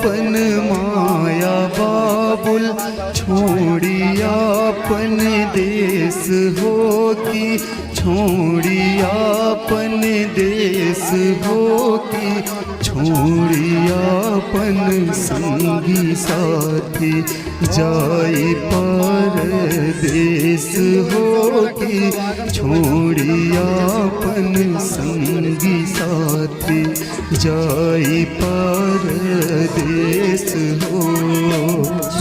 अपन माया बाबुल छोड़ियापन देश हो की छोड़ियापन देश हो की छोड़ियापन संगी साथी जाई परदेश हो की छोड़ियापन संगी साथी जाई परदेश हो।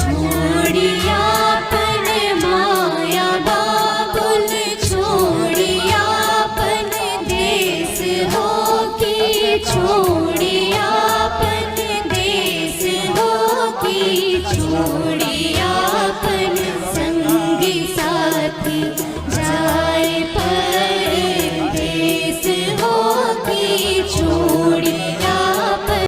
छोड़ियापन माया बाबुल छोड़ियापन देश हो की छोड़ियापन देश हो की छोड़